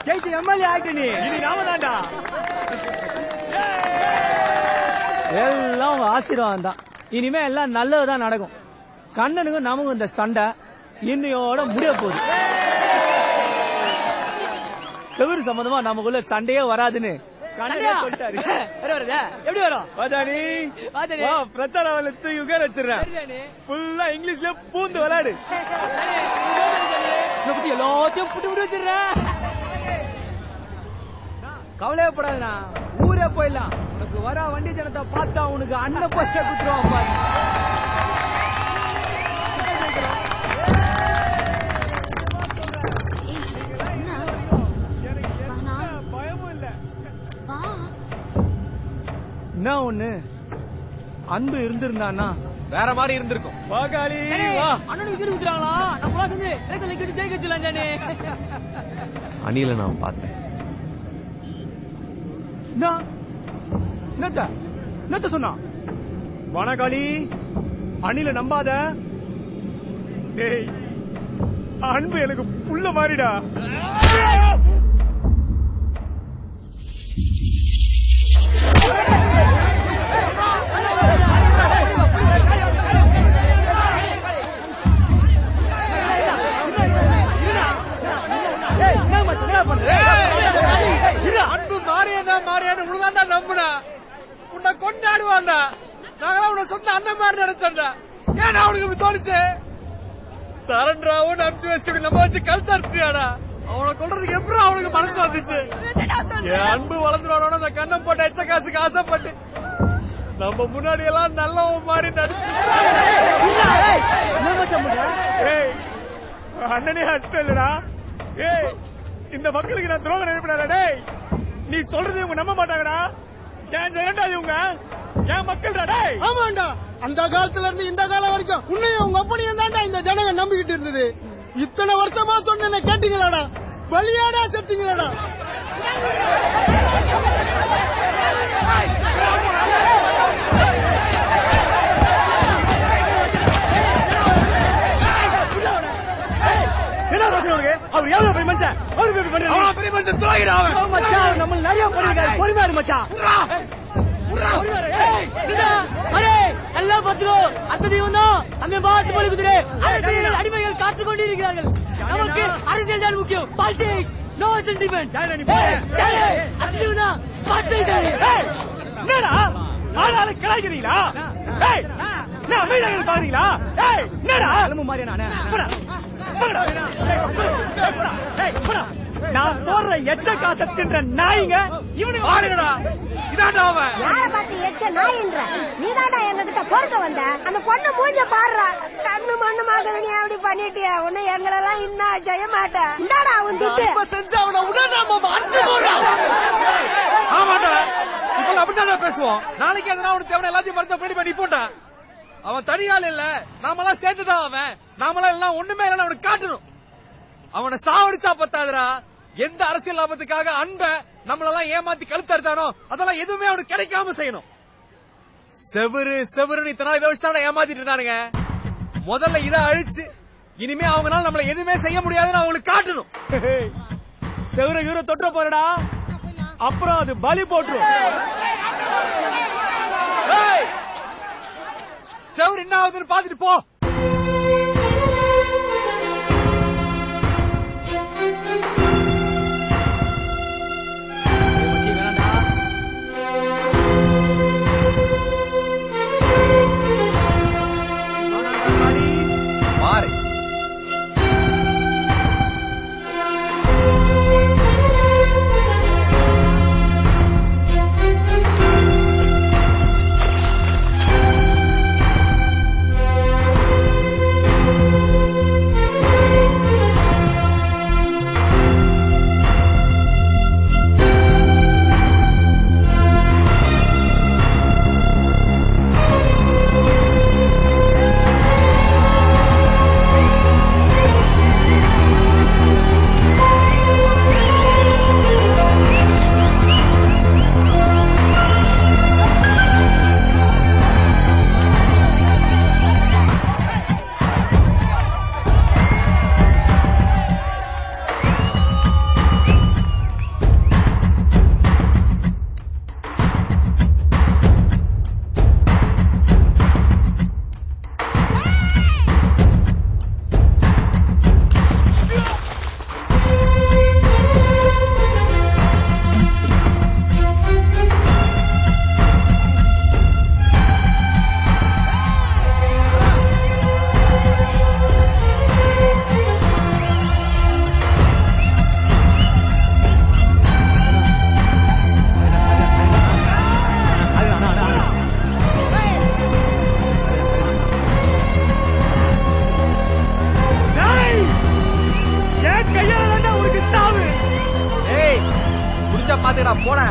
ஜெயிச்ச எம்எல்ஏ ஆகிட்ட நீ இது நாம தான்டா. எல்லாம் உங்க ஆசீர்வாதம் தான். இனிமே எல்லாம் நல்லதுதான் நடக்கும். கண்ணனுக்கும் நமக்கும் இந்த சண்டை இன்னையோட முடிய போகுது. செவரு சம்பந்தமா நமக்குள்ள சண்டையே வராதுன்னு எப்படி வரும் பிரச்சாரம் உட்கார வச்சிடறேன். ஃபுல்லா இங்கிலீஷ்ல பூந்து விளையாடு. எல்லாத்தையும் புட்டு புட்டு வச்சிடுறேன். கவலையப்படாதுண்ணா, ஊரே போயிடலாம். உனக்கு வர வண்டி ஜனத்தை பார்த்தா உனக்கு அண்ணன் பச்சை குத்துருவான் பாரு. என்ன ஒண்ணு அன்பு இருந்திருந்தானா வேற மாதிரி இருந்திருக்கும். வாகாளி அண்ணனுக்கு விசிறு குத்துறாங்களா? நம்ம செஞ்சு எலெக்ஷன்ல கிட்ட ஜெயிக்க வச்சுலாம் ஜானே. அணில நான் பார்த்தேன். என்னத்த சொன்னா? வனகாளி அணில நம்பாத. டேய், அன்பு எனக்கு புள்ள மாறிடா. அன்பு மாறியா மாறியான்னு உனதாண்டா நம்புனா உன்னை கொண்டாடுவான்டா. நாங்களாம் உன்னை சொந்த அண்ணன் மாதிரி நினைச்சோம்டா. ஏன்னா அவனுக்கு இப்படி தோணுச்சு? சரண்டராவும் அனுப்பிச்சு வச்சு நம்ம வச்சு கழுத்தாடிச்சியாடா. அவனை கொள்றதுக்கு எப்படி அவனுக்கு மனசு வந்துச்சு? என் அன்பு வளர்ந்துருவானோட அந்த கண்ணம் போட்ட எச்ச காசுக்கு ஆசைப்பட்டு நம்ம முன்னாடி எல்லாம் நல்லவன் மாதிரி நடிச்சு அண்ணனே அஷ்டம் இல்லடா. ஏய், இந்த மக்களுக்கு நான் துரோகம் நினைப்படா. டேய், நீ சொல்றது இவங்க நம்ப மாட்டாங்கடா. ஏன் ஜெயண்டா இவங்க ஏன் மக்கள்டா. டேய், ஆமாண்டா, அந்த காலத்துல இருந்து இந்த காலம் வரைக்கும் உன்னையும் உங்க அப்பனையும் தாண்டா இந்த ஜனங்க நம்பிக்கிட்டு இருந்தது. இத்தனை வருஷமா சொன்ன கேட்டீங்களாடா? பலியாடா செத்தீங்களாடா? அவர் எவ்வளவு பெரிய மனுஷன், பெரிய மனுஷன் துரோகிடா. நம்ம நிறைய பண்ணிருக்காரு. பொறுமையாரு மச்சான். எல்லாம் பத்திரம் அத்தனையும் தான் நம்ம பார்த்து போடுகிறே. அடிமைகள் காத்துக் கொண்டிருக்கிறார்கள். நமக்கு அரசியல் தான் முக்கியம். Politics, no sentiment. என்னடா ஆளாளு கிளாய்க்கிறீங்களா? பாக்குறீங்களா? என்னடா மாதிரி நான் போடுற எச்ச காசை தின்ற நாய்ங்க இவனுக்கு ஆளுங்கடா. இதாண்டா அவன். யார பார்த்து எச்ச நாயின்ற? நீதாண்டா எங்க கிட்ட பொறுக்க வந்த. அந்த பொண்ணு மூஞ்ச பாடுறா. கண்ணு மண்ணு மாதிரி நீ அப்படி பண்ணிட்டியா? உன்னை எங்களெல்லாம் இன்னும் செய்ய மாட்டேன். இந்தாடா அவன் திட்டு செஞ்சு அவனை உடனே அடிச்சு போடுறான். ஆமாண்டா, இப்ப அப்படிதான் பேசுவோம். நாளைக்கு எதனா அவனுக்கு தேவை எல்லாத்தையும் மறந்து பண்ணி போட்டான். அவன் தனியாள் இல்ல, நாமெல்லாம் சேர்த்துதான் அவன். நாமெல்லாம் எல்லாம் ஒண்ணுமே இல்ல அவனுக்கு காட்டணும். அவனை சாவடிச்சா பத்தாதுரா. எந்த அரசியல் லாபத்துக்காக அன்ப நம்மளெல்லாம் ஏமாத்தி கழுத்தறுத்தானோ அதெல்லாம் எதுவுமே அவனுக்கு கிடைக்காம செய்யணும். செவரு செவருன்னு இத்தனை நாள் இதை வச்சுதான் ஏமாத்திட்டு இருந்தானுங்க. முதல்ல இதை அழிச்சு இனிமே அவங்களால நம்மள எதுவுமே செய்ய முடியாதுன்னு அவங்களுக்கு காட்டணும். செவர இவரை தொற்ற போறடா, அப்புறம் அது பலி போட்டுரும். செவரு என்ன ஆகுதுன்னு பாத்துட்டு போ. போடா